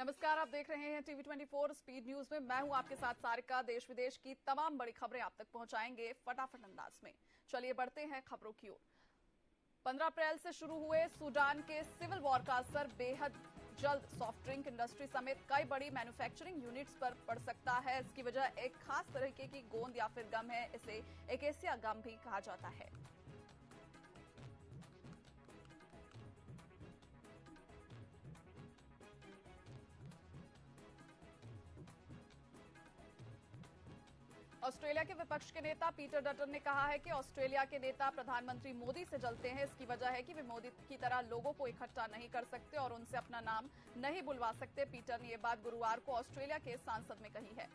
नमस्कार, आप देख रहे हैं टीवी 24 स्पीड न्यूज में। मैं हूं आपके साथ सारिका। देश विदेश की तमाम बड़ी खबरें आप तक पहुंचाएंगे फटाफट अंदाज में। चलिए बढ़ते हैं खबरों की ओर। 15 अप्रैल से शुरू हुए सूडान के सिविल वॉर का असर बेहद जल्द सॉफ्ट ड्रिंक इंडस्ट्री समेत कई बड़ी मैन्युफैक्चरिंग यूनिट्स पर पड़ सकता है। इसकी वजह एक खास तरीके की गोंद या फिर गम है। इसे एकेसिया गम भी कहा जाता है। ऑस्ट्रेलिया के विपक्ष के नेता पीटर डटन ने कहा है कि ऑस्ट्रेलिया के नेता प्रधानमंत्री मोदी से जलते हैं। इसकी वजह है कि वे मोदी की तरह लोगों को इकट्ठा नहीं कर सकते और उनसे अपना नाम नहीं बुलवा सकते। पीटर ने यह बात गुरुवार को ऑस्ट्रेलिया के संसद में कही है।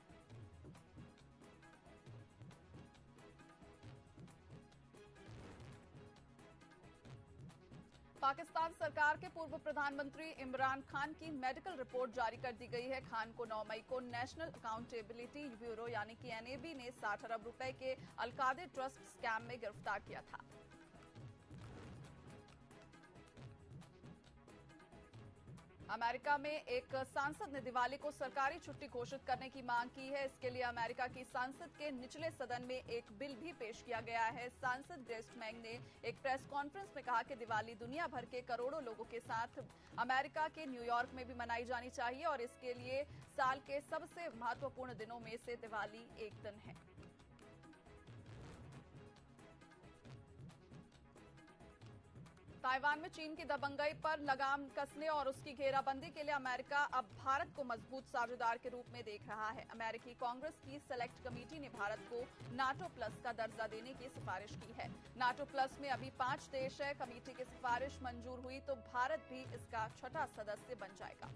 पाकिस्तान सरकार के पूर्व प्रधानमंत्री इमरान खान की मेडिकल रिपोर्ट जारी कर दी गई है। खान को 9 मई को नेशनल अकाउंटेबिलिटी ब्यूरो यानी कि एनएबी ने 60 अरब रुपए के अलकादे ट्रस्ट स्कैम में गिरफ्तार किया था। अमेरिका में एक सांसद ने दिवाली को सरकारी छुट्टी घोषित करने की मांग की है। इसके लिए अमेरिका की संसद के निचले सदन में एक बिल भी पेश किया गया है। सांसद ग्रेस्ट मैंग ने एक प्रेस कॉन्फ्रेंस में कहा कि दिवाली दुनिया भर के करोड़ों लोगों के साथ अमेरिका के न्यूयॉर्क में भी मनाई जानी चाहिए और इसके लिए साल के सबसे महत्वपूर्ण दिनों में से दिवाली एक दिन है। ताइवान में चीन की दबंगई पर लगाम कसने और उसकी घेराबंदी के लिए अमेरिका अब भारत को मजबूत साझेदार के रूप में देख रहा है। अमेरिकी कांग्रेस की सेलेक्ट कमेटी ने भारत को नाटो प्लस का दर्जा देने की सिफारिश की है। नाटो प्लस में अभी 5 देश है। कमेटी की सिफारिश मंजूर हुई तो भारत भी इसका छठा सदस्य बन जाएगा।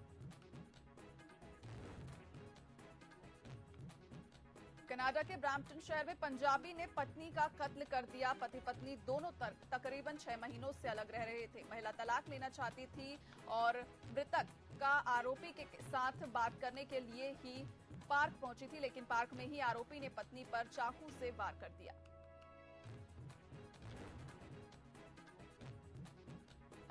कनाडा के ब्रैम्पटन शहर में पंजाबी ने पत्नी का कत्ल कर दिया। पति पत्नी दोनों तकरीबन 6 महीनों से अलग रह रहे थे। महिला तलाक लेना चाहती थी और मृतक का आरोपी के साथ बात करने के लिए ही पार्क पहुंची थी, लेकिन पार्क में ही आरोपी ने पत्नी पर चाकू से वार कर दिया।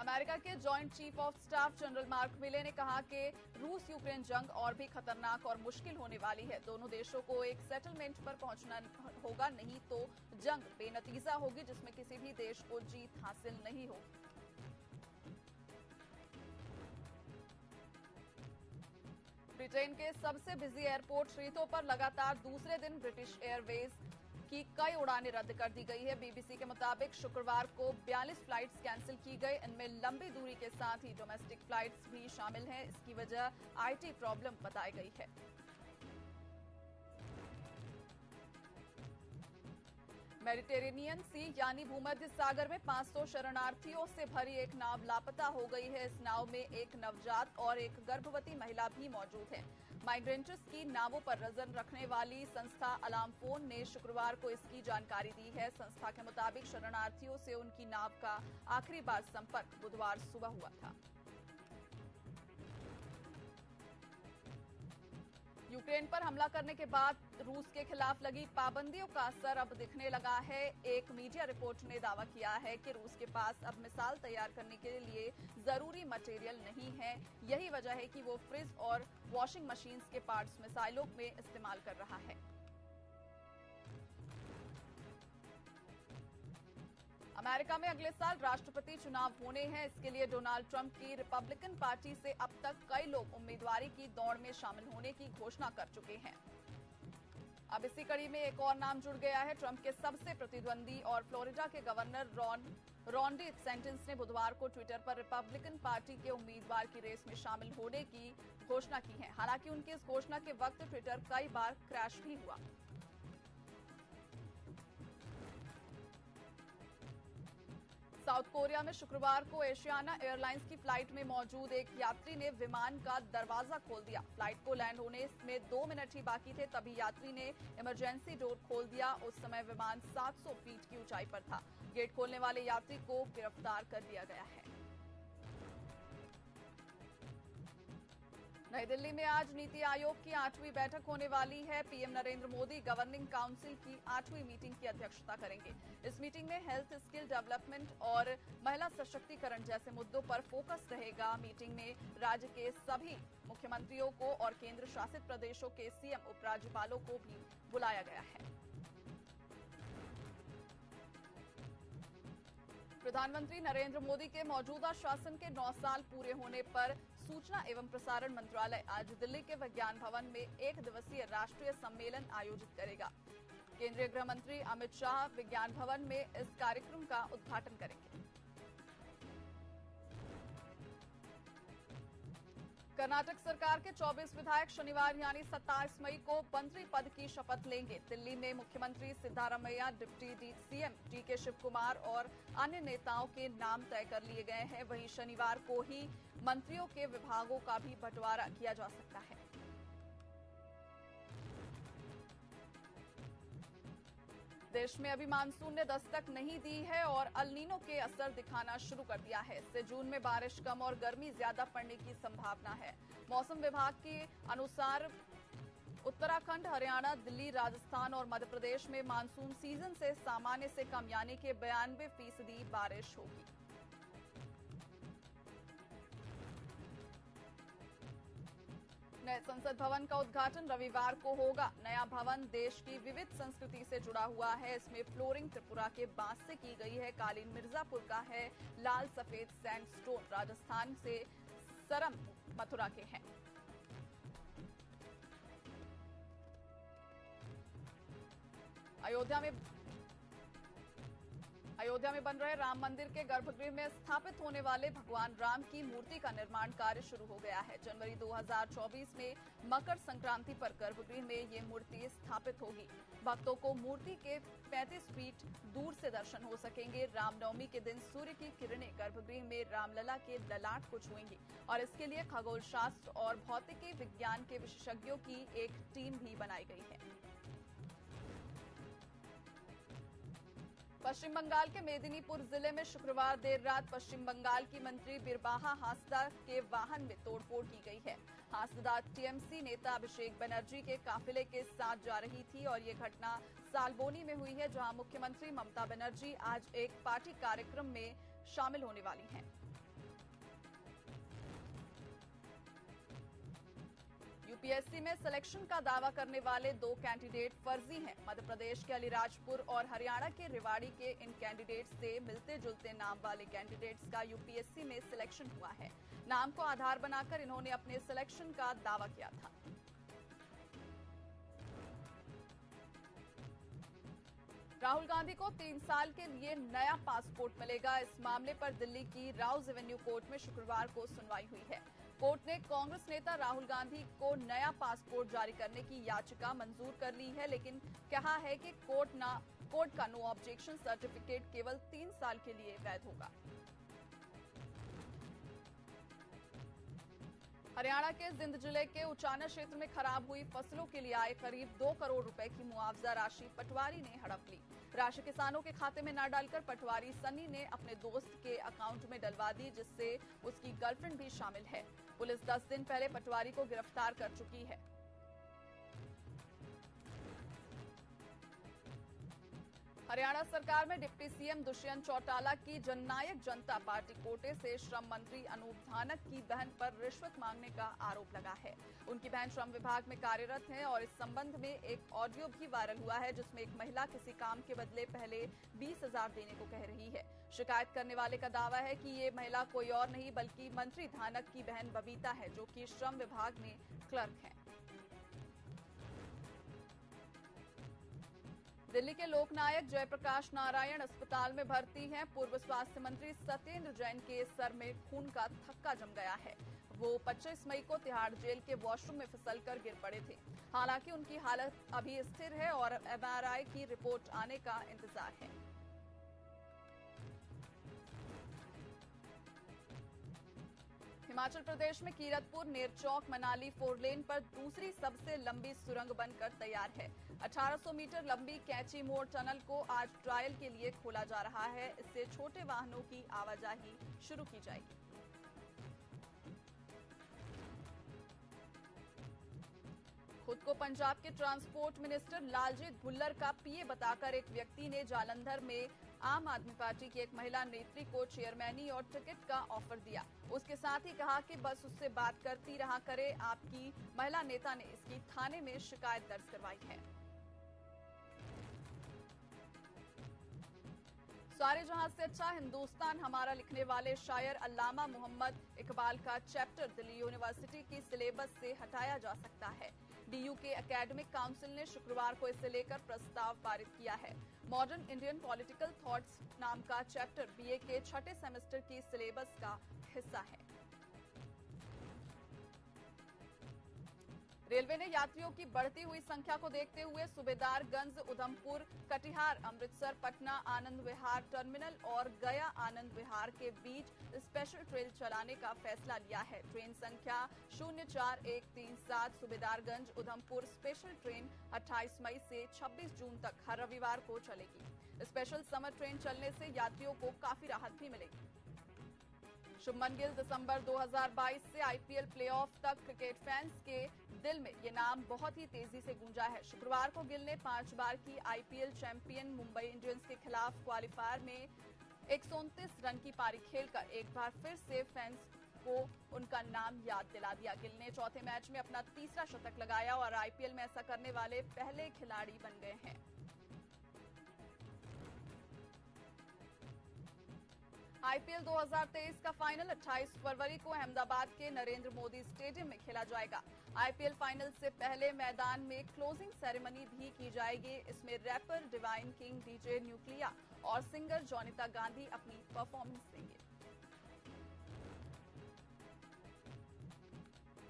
अमेरिका के joint chief of staff general mark मिले ने कहा कि रूस यूक्रेन जंग और भी खतरनाक और मुश्किल होने वाली है। दोनों देशों को एक सेटलमेंट पर पहुंचना होगा, नहीं तो जंग बेनतीजा होगी जिसमें किसी भी देश को जीत हासिल नहीं होगी। ब्रिटेन के सबसे बिजी एयरपोर्ट हीथ्रो पर लगातार दूसरे दिन ब्रिटिश एयरवेज की कई उड़ानें रद्द कर दी गई है। बीबीसी के मुताबिक शुक्रवार को 42 फ्लाइट्स कैंसिल की गई। इनमें लंबी दूरी के साथ ही डोमेस्टिक फ्लाइट्स भी शामिल हैं। इसकी वजह आईटी प्रॉब्लम बताई गई है। मेडिटेरेनियन सी यानी भूमध्य सागर में 500 शरणार्थियों से भरी एक नाव लापता हो गई है। इस नाव में एक नवजात और एक गर्भवती महिला भी मौजूद है। माइग्रेंट्स की नावों पर नजर रखने वाली संस्था अलार्म फोन ने शुक्रवार को इसकी जानकारी दी है। संस्था के मुताबिक शरणार्थियों से उनकी नाव का आखिरी बार संपर्क बुधवार सुबह हुआ था। यूक्रेन पर हमला करने के बाद रूस के खिलाफ लगी पाबंदियों का असर अब दिखने लगा है। एक मीडिया रिपोर्ट ने दावा किया है कि रूस के पास अब मिसाइल तैयार करने के लिए जरूरी मटेरियल नहीं है। यही वजह है कि वो फ्रिज और वॉशिंग मशीन्स के पार्ट्स मिसाइलों में इस्तेमाल कर रहा है। अमेरिका में अगले साल राष्ट्रपति चुनाव होने हैं। इसके लिए डोनाल्ड ट्रंप की रिपब्लिकन पार्टी से अब तक कई लोग उम्मीदवारी की दौड़ में शामिल होने की घोषणा कर चुके हैं। अब इसी कड़ी में एक और नाम जुड़ गया है। ट्रंप के सबसे प्रतिद्वंदी और फ्लोरिडा के गवर्नर रॉन डिसेंटिस ने बुधवार को ट्विटर पर रिपब्लिकन पार्टी के उम्मीदवार की रेस में शामिल होने की घोषणा की है। हालांकि उनकी इस घोषणा के वक्त ट्विटर कई बार क्रैश भी हुआ। साउथ कोरिया में शुक्रवार को एशियाना एयरलाइंस की फ्लाइट में मौजूद एक यात्री ने विमान का दरवाजा खोल दिया। फ्लाइट को लैंड होने में 2 मिनट ही बाकी थे, तभी यात्री ने इमरजेंसी डोर खोल दिया। उस समय विमान 700 फीट की ऊंचाई पर था। गेट खोलने वाले यात्री को गिरफ्तार कर लिया गया है। नई दिल्ली में आज नीति आयोग की 8वीं बैठक होने वाली है। PM Narendra Modi governing council की 8वीं मीटिंग की अध्यक्षता करेंगे। इस मीटिंग में हेल्थ, स्किल डेवलपमेंट और महिला सशक्तिकरण जैसे मुद्दों पर फोकस रहेगा। मीटिंग में राज्य के सभी मुख्यमंत्रियों को और केंद्र शासित प्रदेशों के सीएम, उपराज्यपालों को भी बुलाया गया है। प्रधानमंत्री नरेंद्र मोदी के मौजूदा शासन के 9 साल पूरे होने पर सूचना एवं प्रसारण मंत्रालय आज दिल्ली के विज्ञान भवन में 1 दिवसीय राष्ट्रीय सम्मेलन आयोजित करेगा। केंद्रीय गृह मंत्री अमित शाह विज्ञान भवन में इस कार्यक्रम का उद्घाटन करेंगे। कर्नाटक सरकार के 24 विधायक शनिवार यानी 27 मई को मंत्री पद की शपथ लेंगे। दिल्ली में मुख्यमंत्री Siddaramaiah, deputy CM DK Shivakumar और अन्य नेताओं के नाम तय कर लिए गए हैं। वहीं शनिवार को ही मंत्रियों के विभागों का भी बंटवारा किया जा सकता है। देश में अभी मानसून ने दस्तक नहीं दी है और अल नीनो के असर दिखाना शुरू कर दिया है। इससे जून में बारिश कम और गर्मी ज्यादा पड़ने की संभावना है। मौसम विभाग के अनुसार उत्तराखंड, हरियाणा, दिल्ली, राजस्थान और मध्य प्रदेश में मानसून सीजन से सामान्य से कम यानी कि 92% बारिश होगी। नए संसद भवन का उद्घाटन रविवार को होगा। नया भवन देश की विविध संस्कृति से जुड़ा हुआ है। इसमें फ्लोरिंग त्रिपुरा के बांस से की गई है, कालीन मिर्जापुर का है, लाल सफेद सैंडस्टोन राजस्थान से, सरम मथुरा के हैं। अयोध्या में बन रहे राम मंदिर के गर्भगृह में स्थापित होने वाले भगवान राम की मूर्ति का निर्माण कार्य शुरू हो गया है। जनवरी 2024 में मकर संक्रांति पर गर्भगृह में ये मूर्ति स्थापित होगी। भक्तों को मूर्ति के 35 फीट दूर से दर्शन हो सकेंगे। रामनवमी के दिन सूर्य की किरणें गर्भगृह में रामलला के ललाट को छुएंगी और इसके लिए खगोल शास्त्र और भौतिकी विज्ञान के विशेषज्ञों की एक टीम भी बनाई गई है। पश्चिम बंगाल के मेदिनीपुर जिले में शुक्रवार देर रात पश्चिम बंगाल की मंत्री बिरबाहा हांसदा के वाहन में तोड़फोड़ की गई है। हांसदा टीएमसी नेता अभिषेक बनर्जी के काफिले के साथ जा रही थी और ये घटना सालबोनी में हुई है, जहां मुख्यमंत्री ममता बनर्जी आज एक पार्टी कार्यक्रम में शामिल होने वाली हैं। यूपीएससी में सिलेक्शन का दावा करने वाले 2 कैंडिडेट फर्जी हैं। मध्य प्रदेश के अलीराजपुर और हरियाणा के रेवाड़ी के इन कैंडिडेट्स से मिलते जुलते नाम वाले कैंडिडेट्स का यूपीएससी में सिलेक्शन हुआ है। नाम को आधार बनाकर इन्होंने अपने सिलेक्शन का दावा किया था। राहुल गांधी को 3 साल के लिए नया पासपोर्ट मिलेगा। इस मामले पर दिल्ली की राउज एवेन्यू कोर्ट में शुक्रवार को सुनवाई हुई है। कोर्ट ने कांग्रेस नेता राहुल गांधी को नया पासपोर्ट जारी करने की याचिका मंजूर कर ली है, लेकिन कहा है कि कोर्ट का नो ऑब्जेक्शन सर्टिफिकेट केवल 3 साल के लिए वैध होगा। हरियाणा के जिंद जिले के उचाना क्षेत्र में खराब हुई फसलों के लिए आए करीब 2 करोड़ रुपए की मुआवजा राशि पटवारी ने हड़प ली। राशि किसानों के खाते में न डालकर पटवारी सन्नी ने अपने दोस्त के अकाउंट में डलवा दी, जिससे उसकी गर्लफ्रेंड भी शामिल है। पुलिस 10 दिन पहले पटवारी को गिरफ्तार कर चुकी है। हरियाणा सरकार में डिप्टी सीएम दुष्यंत चौटाला की जननायक जनता पार्टी कोटे से श्रम मंत्री अनूप धानक की बहन पर रिश्वत मांगने का आरोप लगा है। उनकी बहन श्रम विभाग में कार्यरत है और इस संबंध में एक ऑडियो भी वायरल हुआ है, जिसमें एक महिला किसी काम के बदले पहले 20,000 देने को कह रही है। शिकायत करने वाले का दावा है कि ये महिला कोई और नहीं बल्कि मंत्री धानक की बहन बबीता है, जो कि श्रम विभाग में क्लर्क है। दिल्ली के लोकनायक जयप्रकाश नारायण अस्पताल में भर्ती हैं। पूर्व स्वास्थ्य मंत्री सत्येंद्र जैन के सर में खून का थक्का जम गया है। वो 25 मई को तिहाड़ जेल के वॉशरूम में फिसलकर गिर पड़े थे। हालांकि उनकी हालत अभी स्थिर है और एमआरआई की रिपोर्ट आने का इंतजार है। हिमाचल प्रदेश में कीरतपुर नेरचौक मनाली 4 लेन पर दूसरी सबसे लंबी सुरंग बनकर तैयार है। 1800 मीटर लंबी कैंची मोड़ टनल को आज ट्रायल के लिए खोला जा रहा है। इससे छोटे वाहनों की आवाजाही शुरू की जाएगी। खुद को पंजाब के ट्रांसपोर्ट मिनिस्टर लालजीत भुल्लर का पीए बताकर एक व्यक्ति ने जालंधर में आम आदमी पार्टी की एक महिला नेत्री को चेयरमैनी और टिकट का ऑफर दिया। उसके साथ ही कहा कि बस उससे बात करती रहा करे। आपकी महिला नेता ने इसकी थाने में शिकायत दर्ज करवाई है। सारे जहां से अच्छा हिंदुस्तान हमारा लिखने वाले शायर अल्लामा मोहम्मद इकबाल का चैप्टर दिल्ली यूनिवर्सिटी की सिलेबस से हटाया जा सकता है। डीयू के एकेडमिक काउंसिल ने शुक्रवार को इसे लेकर प्रस्ताव पारित किया है। मॉडर्न इंडियन पॉलिटिकल थॉट्स नाम का चैप्टर बीए के छठे सेमेस्टर की सिलेबस का हिस्सा है। रेलवे ने यात्रियों की बढ़ती हुई संख्या को देखते हुए सूबेदारगंज, उधमपुर, कटिहार, अमृतसर, पटना, आनंद विहार टर्मिनल और गया आनंद विहार के बीच स्पेशल ट्रेन चलाने का फैसला लिया है। ट्रेन संख्या 04137 सूबेदारगंज उधमपुर स्पेशल ट्रेन 28 मई से 26 जून तक हर रविवार को चलेगी। स्पेशल समर ट्रेन चलने से यात्रियों को काफी राहत भी मिलेगी। शुभमन गिल दिसंबर 2022 से आईपीएल प्लेऑफ तक क्रिकेट फैंस के दिल में ये नाम बहुत ही तेजी से गूंजा है। शुक्रवार को गिल ने 5 बार की आईपीएल चैंपियन मुंबई इंडियंस के खिलाफ क्वालिफायर में 129 रन की पारी खेलकर एक बार फिर से फैंस को उनका नाम याद दिला दिया। गिल ने चौथे मैच में अपना तीसरा शतक लगाया और आईपीएल में ऐसा करने वाले पहले खिलाड़ी बन गए हैं। आईपीएल 2023 का फाइनल 28 फरवरी को अहमदाबाद के नरेंद्र मोदी स्टेडियम में खेला जाएगा। आईपीएल फाइनल से पहले मैदान में क्लोजिंग सेरेमनी भी की जाएगी। इसमें rapper Divine King, DJ Nucleya और सिंगर जोनिता गांधी अपनी परफॉर्मेंस देंगे।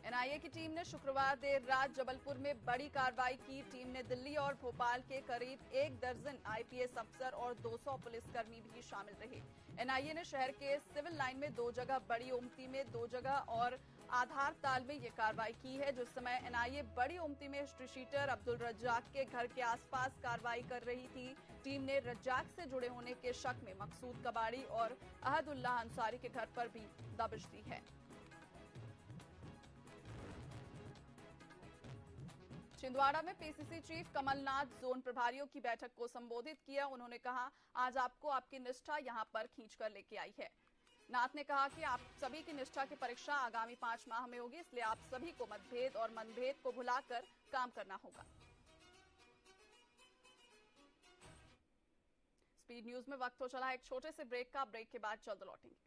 एनआईए की टीम ने शुक्रवार देर रात जबलपुर में बड़ी कार्रवाई की। टीम ने दिल्ली और भोपाल के करीब 1 दर्जन आईपीएस अफसर और 200 पुलिसकर्मी भी शामिल रहे। एनआईए ने शहर के सिविल लाइन में 2 जगह, बड़ी ओमती में 2 जगह और आधार ताल में ये कार्रवाई की है। जिस समय एनआईए बड़ी ओमती में हिस्ट्री शीटर अब्दुल रज्जाक के घर के आसपास कार्रवाई कर रही थी, टीम ने रज्जाक से जुड़े होने के शक में मकसूद कबाड़ी और अहदुल्लाह अंसारी के घर पर भी दबिश दी है। छिंदवाड़ा में पीसीसी चीफ कमलनाथ जोन प्रभारियों की बैठक को संबोधित किया। उन्होंने कहा, आज आपको आपकी निष्ठा यहां पर खींचकर लेके आई है। नाथ ने कहा कि आप सभी की निष्ठा की परीक्षा आगामी 5 माह में होगी, इसलिए आप सभी को मतभेद और मनभेद को भुलाकर काम करना होगा। स्पीड न्यूज में वक्त हो चला है एक छोटे से ब्रेक का। ब्रेक के बाद जल्द लौटेंगे।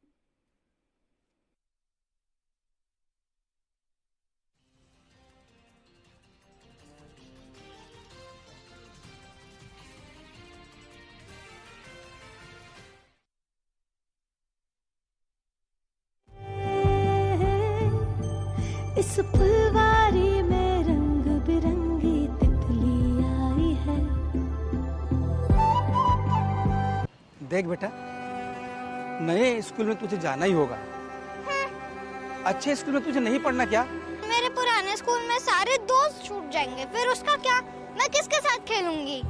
इस फुलवारी में रंग बिरंगी तितली आई है। देख बेटा, नए स्कूल में तुझे जाना ही होगा। अच्छे स्कूल में तुझे नहीं पढ़ना क्या? मेरे पुराने स्कूल में सारे दोस्त छूट जाएंगे, फिर उसका क्या? मैं किसके साथ खेलूंगी?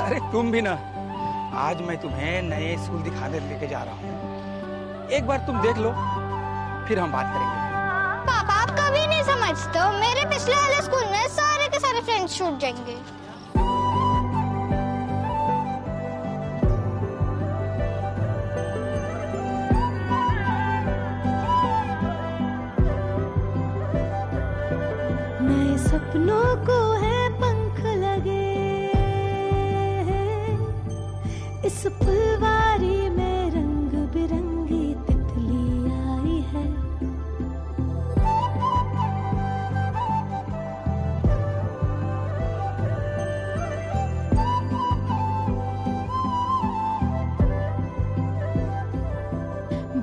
अरे तुम भी ना, आज मैं तुम्हें नए स्कूल दिखाने लेके जा रहा हूँ। एक बार तुम देख लो, फिर हम बात करेंगे। पापा, आप कभी नहीं समझते हो। मेरे पिछले वाले स्कूल में सारे के सारे फ्रेंड्स छूट जाएंगे। नए सपनों को है पंख लगे, इस फुलवारी में रंग बिरंगी तितली आई है।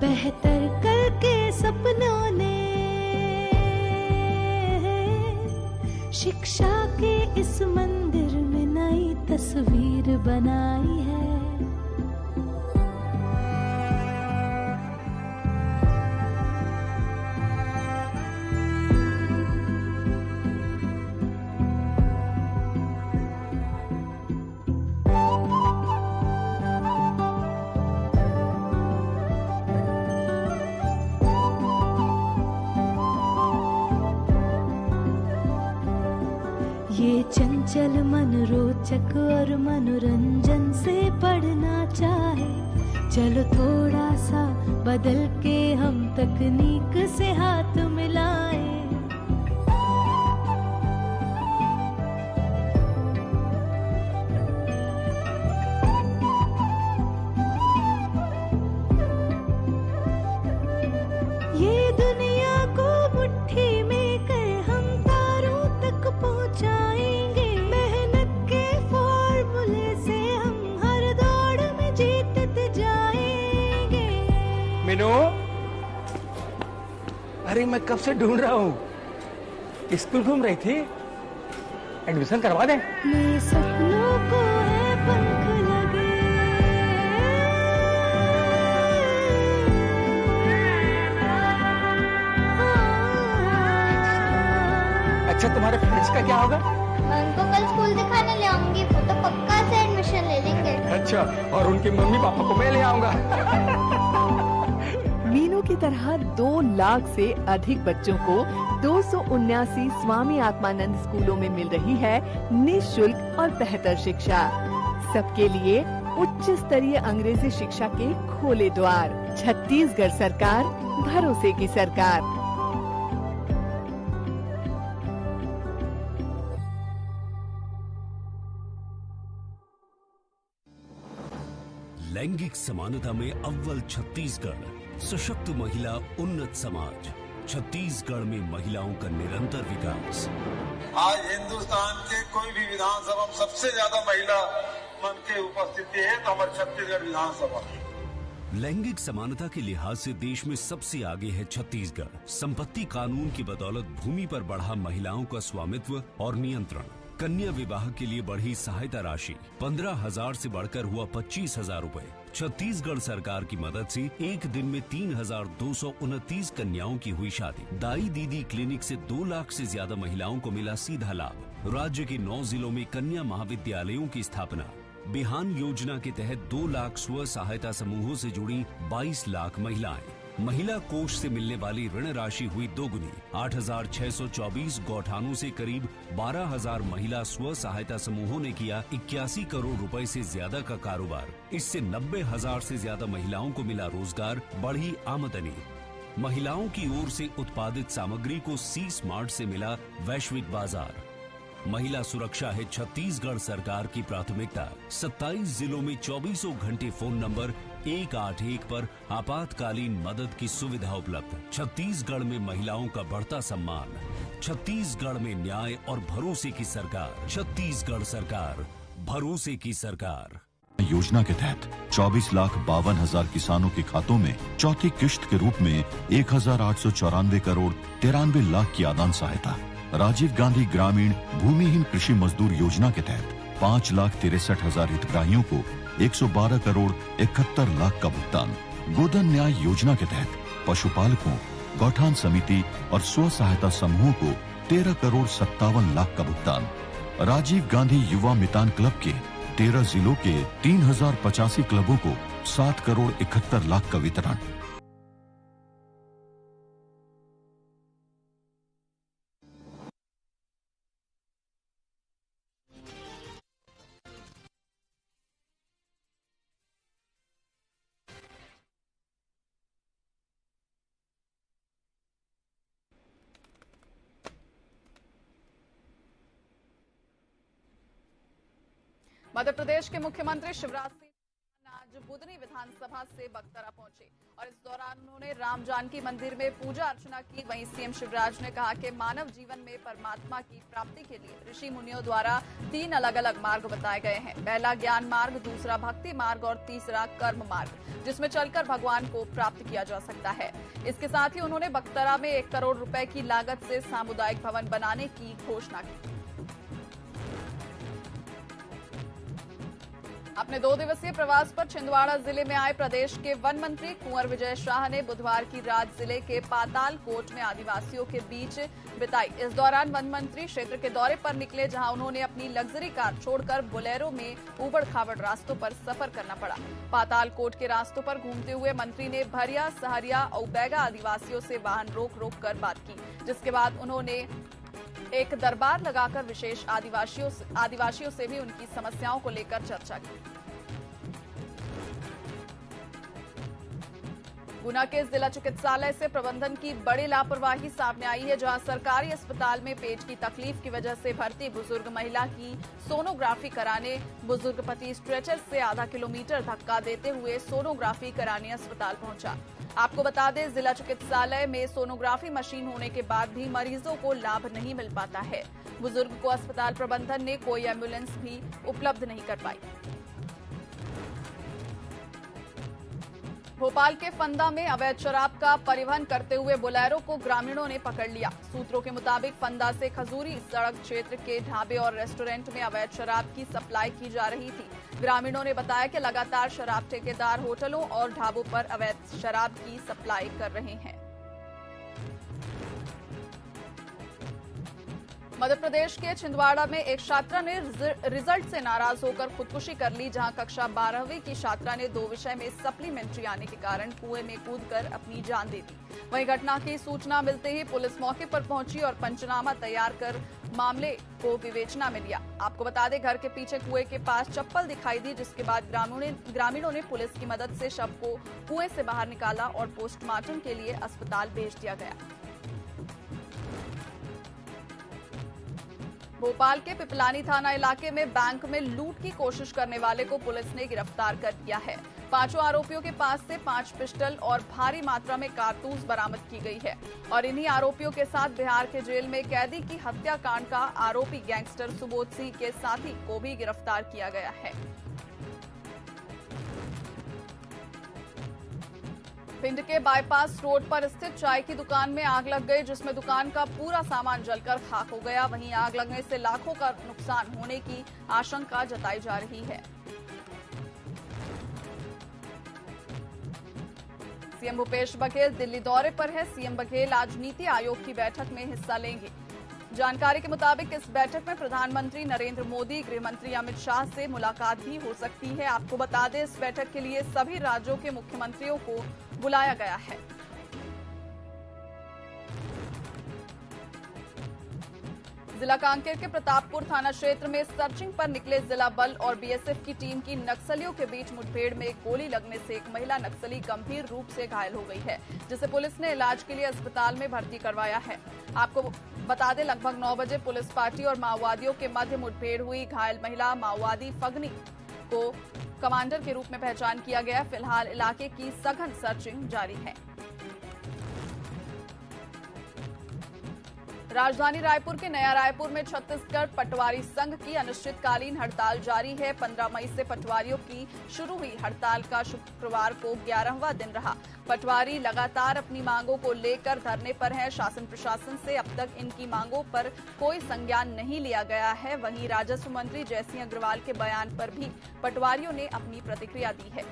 बेहतर कल के सपनों ने शिक्षा के इस मंदिर में नई तस्वीर बनाई है। चंचल मन रोचक और मनोरंजन से पढ़ना चाहे, चलो थोड़ा सा बदल के हम तकनीक से हाथ मिलाएं। ये दुनिया को मुट्ठी में कर हम तारों तक पहुंचाएंगे, मेहनत के फॉर्मूले से हम हर दौड़ में जीतते जाएंगे। मीनू, अरे मैं कब से ढूंढ रहा हूँ, स्कूल घूम रही थी, एडमिशन करवा दे। मेरे सपनों को है पंख लगे, अच्छा तुम्हारे फ्रेंड्स का क्या होगा? मैं उनको कल स्कूल दिखाने ले आऊंगी, वो तो पक्का से एडमिशन ले लेंगे। अच्छा, और उनके मम्मी पापा को मैं ले आऊंगा। मीनू की तरह 2 लाख से अधिक बच्चों को 279 स्वामी आत्मानंद स्कूलों में मिल रही है निःशुल्क और बेहतर शिक्षा। सबके लिए उच्च स्तरीय अंग्रेजी शिक्षा के खोले द्वार। छत्तीसगढ़ सरकार, भरोसे की सरकार। लैंगिक समानता में अव्वल छत्तीसगढ़, सशक्त महिला उन्नत समाज। छत्तीसगढ़ में महिलाओं का निरंतर विकास। आज हिंदुस्तान के कोई भी विधानसभा में सबसे ज्यादा महिला मन के उपस्थिति है तो हमारे छत्तीसगढ़ विधानसभा में। लैंगिक समानता के लिहाज से देश में सबसे आगे है छत्तीसगढ़। संपत्ति कानून की बदौलत भूमि पर बढ़ा महिलाओं का स्वामित्व और नियंत्रण। कन्या विवाह के लिए बढ़ी सहायता राशि 15,000 से बढ़कर हुआ 25,000 रूपए। छत्तीसगढ़ सरकार की मदद से एक दिन में 3,229 कन्याओं की हुई शादी। दाई दीदी क्लिनिक से 2 लाख से ज्यादा महिलाओं को मिला सीधा लाभ। राज्य के 9 जिलों में कन्या महाविद्यालयों की स्थापना। बिहान योजना के तहत 2 लाख स्व सहायता समूहों से जुड़ी 22 लाख महिलाएं। महिला कोष से मिलने वाली ऋण राशि हुई दोगुनी। 8,624 गौठानों से करीब 12,000 महिला स्व सहायता समूहों ने किया 81 करोड़ रुपए से ज्यादा का कारोबार। इससे 90,000 से ज्यादा महिलाओं को मिला रोजगार, बढ़ी आमदनी। महिलाओं की ओर से उत्पादित सामग्री को सी स्मार्ट से मिला वैश्विक बाजार। महिला सुरक्षा है छत्तीसगढ़ सरकार की प्राथमिकता। 27 जिलों में 24 घंटे फोन नंबर 181 पर आपातकालीन मदद की सुविधा उपलब्ध। छत्तीसगढ़ में महिलाओं का बढ़ता सम्मान। छत्तीसगढ़ में न्याय और भरोसे की सरकार। छत्तीसगढ़ सरकार, भरोसे की सरकार। योजना के तहत 24,52,000 किसानों के खातों में चौथी किश्त के रूप में 1,894 करोड़ 93 लाख की आदान सहायता। राजीव गांधी ग्रामीण भूमिहीन कृषि मजदूर योजना के तहत 5,63,000 हितग्राहियों को 112 करोड़ 71 लाख का भुगतान। गोधन न्याय योजना के तहत पशुपालकों, गौठान समिति और स्व सहायता समूहों को 13 करोड़ 57 लाख का भुगतान। राजीव गांधी युवा मितान क्लब के 13 जिलों के 3,085 क्लबों को 7 करोड़ 71 लाख का वितरण। मध्य प्रदेश के मुख्यमंत्री शिवराज सिंह आज बुदनी विधानसभा से बगतरा पहुंचे और इस दौरान उन्होंने राम जानकी मंदिर में पूजा अर्चना की। वहीं सीएम शिवराज ने कहा कि मानव जीवन में परमात्मा की प्राप्ति के लिए ऋषि मुनियों द्वारा 3 अलग अलग मार्ग बताए गए हैं। पहला ज्ञान मार्ग, दूसरा भक्ति मार्ग और तीसरा कर्म मार्ग, जिसमें चलकर भगवान को प्राप्त किया जा सकता है। इसके साथ ही उन्होंने बगतरा में 1 करोड़ रुपए की लागत से सामुदायिक भवन बनाने की घोषणा की। अपने 2 दिवसीय प्रवास पर छिंदवाड़ा जिले में आए प्रदेश के वन मंत्री कुंवर विजय शाह ने बुधवार की रात जिले के पातालकोट में आदिवासियों के बीच बिताई। इस दौरान वन मंत्री क्षेत्र के दौरे पर निकले, जहां उन्होंने अपनी लग्जरी कार छोड़कर बोलेरो में उबड़-खाबड़ रास्तों पर सफर करना पड़ा। पातालकोट के रास्तों पर घूमते हुए मंत्री ने भरिया, सहरिया और बैगा आदिवासियों से वाहन रोक कर बात की, जिसके बाद उन्होंने एक दरबार लगाकर विशेष आदिवासियों से भी उनकी समस्याओं को लेकर चर्चा की। गुना के जिला चिकित्सालय से प्रबंधन की बड़ी लापरवाही सामने आई है, जहां सरकारी अस्पताल में पेट की तकलीफ की वजह से भर्ती बुजुर्ग महिला की सोनोग्राफी कराने बुजुर्ग पति स्ट्रेचर से आधा किलोमीटर धक्का देते हुए सोनोग्राफी कराने अस्पताल पहुंचा। आपको बता दें, जिला चिकित्सालय में सोनोग्राफी मशीन होने के बाद भी मरीजों को लाभ नहीं मिल पाता है। बुजुर्ग को अस्पताल प्रबंधन ने कोई एम्बुलेंस भी उपलब्ध नहीं कर पाई। भोपाल के फंदा में अवैध शराब का परिवहन करते हुए बोलेरो को ग्रामीणों ने पकड़ लिया। सूत्रों के मुताबिक फंदा से खजूरी सड़क क्षेत्र के ढाबे और रेस्टोरेंट में अवैध शराब की सप्लाई की जा रही थी। ग्रामीणों ने बताया कि लगातार शराब ठेकेदार होटलों और ढाबों पर अवैध शराब की सप्लाई कर रहे हैं। मध्य प्रदेश के छिंदवाड़ा में एक छात्रा ने रिजल्ट से नाराज होकर खुदकुशी कर ली, जहां कक्षा 12वीं की छात्रा ने 2 विषय में सप्लीमेंट्री आने के कारण कुएं में कूदकर अपनी जान दे दी। वहीं घटना की सूचना मिलते ही पुलिस मौके पर पहुंची और पंचनामा तैयार कर मामले को विवेचना में लिया। आपको बता दें, घर के पीछे कुएं के पास चप्पल दिखाई दी, जिसके बाद ग्रामीणों ने पुलिस की मदद से शव को कुएं से बाहर निकाला और पोस्टमार्टम के लिए अस्पताल भेज दिया गया। भोपाल के पिपलानी थाना इलाके में बैंक में लूट की कोशिश करने वाले को पुलिस ने गिरफ्तार कर लिया है। 5 आरोपियों के पास से 5 पिस्टल और भारी मात्रा में कारतूस बरामद की गई है और इन्हीं आरोपियों के साथ बिहार के जेल में कैदी की हत्याकांड का आरोपी गैंगस्टर सुबोध सिंह के साथी को भी गिरफ्तार किया गया है। भिंड के बाईपास रोड पर स्थित चाय की दुकान में आग लग गई, जिसमें दुकान का पूरा सामान जलकर खाक हो गया। वहीं आग लगने से लाखों का नुकसान होने की आशंका जताई जा रही है। सीएम भूपेश बघेल दिल्ली दौरे पर है। सीएम बघेल आज नीति आयोग की बैठक में हिस्सा लेंगे। जानकारी के मुताबिक इस बैठक में प्रधानमंत्री नरेंद्र मोदी, गृह मंत्री अमित शाह से मुलाकात भी हो सकती है। आपको बता दें, इस बैठक के लिए सभी राज्यों के मुख्यमंत्रियों को बुलाया गया है। जिला कांकेर के प्रतापपुर थाना क्षेत्र में सर्चिंग पर निकले जिला बल और बीएसएफ की टीम की नक्सलियों के बीच मुठभेड़ में गोली लगने से एक महिला नक्सली गंभीर रूप से घायल हो गई है, जिसे पुलिस ने इलाज के लिए अस्पताल में भर्ती करवाया है। आपको बता दें, लगभग 9 बजे पुलिस पार्टी और माओवादियों के मध्य मुठभेड़ हुई। घायल महिला माओवादी फगनी को कमांडर के रूप में पहचान किया गया। फिलहाल इलाके की सघन सर्चिंग जारी है। राजधानी रायपुर के नया रायपुर में छत्तीसगढ़ पटवारी संघ की अनिश्चितकालीन हड़ताल जारी है। 15 मई से पटवारियों की शुरू हुई हड़ताल का शुक्रवार को 11वां दिन रहा। पटवारी लगातार अपनी मांगों को लेकर धरने पर हैं। शासन प्रशासन से अब तक इनकी मांगों पर कोई संज्ञान नहीं लिया गया है। वहीं राजस्व मंत्री जयसिंह अग्रवाल के बयान पर भी पटवारियों ने अपनी प्रतिक्रिया दी है।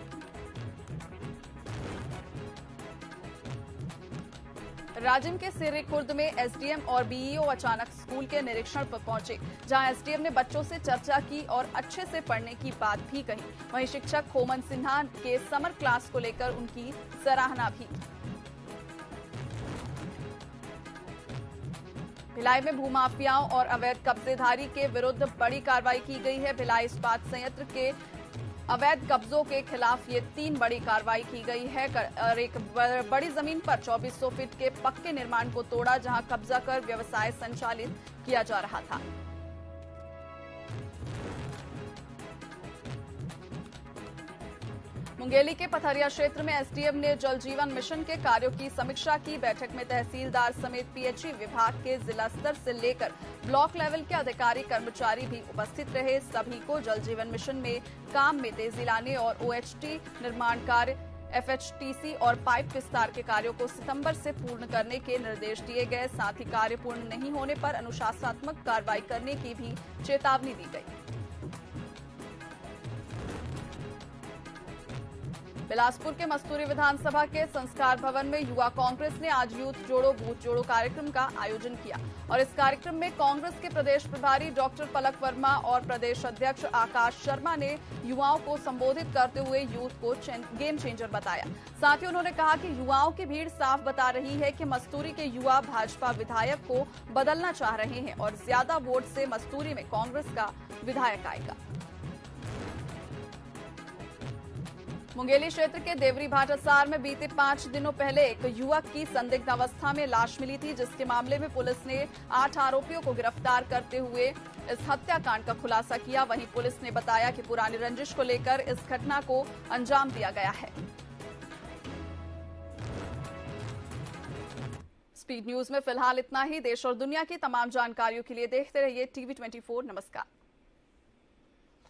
राजिम के सिरे खुर्द में एसडीएम और बीईओ अचानक स्कूल के निरीक्षण पर पहुंचे, जहां एसडीएम ने बच्चों से चर्चा की और अच्छे से पढ़ने की बात भी कही। वहीं शिक्षक होमन सिन्हा के समर क्लास को लेकर उनकी सराहना भी। भिलाई में भूमाफियाओं और अवैध कब्जेधारी के विरुद्ध बड़ी कार्रवाई की गई है। भिलाई इस्पात संयंत्र के अवैध कब्जों के खिलाफ ये 3 बड़ी कार्रवाई की गई है और एक बड़ी जमीन पर 2400 फीट के पक्के निर्माण को तोड़ा, जहां कब्जा कर व्यवसाय संचालित किया जा रहा था। मुंगेली के पथरिया क्षेत्र में एसडीएम ने जल जीवन मिशन के कार्यों की समीक्षा की। बैठक में तहसीलदार समेत पीएचई विभाग के जिला स्तर से लेकर ब्लॉक लेवल के अधिकारी कर्मचारी भी उपस्थित रहे। सभी को जल जीवन मिशन में काम में तेजी लाने और ओएचटी निर्माण कार्य, एफएचटीसी और पाइप विस्तार के कार्यों को सितंबर से पूर्ण करने के निर्देश दिए गए। साथ ही कार्य पूर्ण नहीं होने पर अनुशासनात्मक कार्रवाई करने की भी चेतावनी दी गई। बिलासपुर के मस्तूरी विधानसभा के संस्कार भवन में युवा कांग्रेस ने आज यूथ जोड़ो बूथ जोड़ो कार्यक्रम का आयोजन किया और इस कार्यक्रम में कांग्रेस के प्रदेश प्रभारी डॉक्टर पलक वर्मा और प्रदेश अध्यक्ष आकाश शर्मा ने युवाओं को संबोधित करते हुए यूथ को गेम चेंजर बताया। साथ ही उन्होंने कहा कि युवाओं की भीड़ साफ बता रही है कि मस्तूरी के युवा भाजपा विधायक को बदलना चाह रहे हैं और ज्यादा वोट से मस्तूरी में कांग्रेस का विधायक आएगा। मुंगेली क्षेत्र के देवरी भाटासार में बीते 5 दिनों पहले एक युवक की संदिग्ध अवस्था में लाश मिली थी, जिसके मामले में पुलिस ने 8 आरोपियों को गिरफ्तार करते हुए इस हत्याकांड का खुलासा किया। वहीं पुलिस ने बताया कि पुरानी रंजिश को लेकर इस घटना को अंजाम दिया गया है। स्पीड न्यूज में फिलहाल इतना ही। देश और दुनिया की तमाम जानकारियों के लिए देखते रहिए TV24। नमस्कार।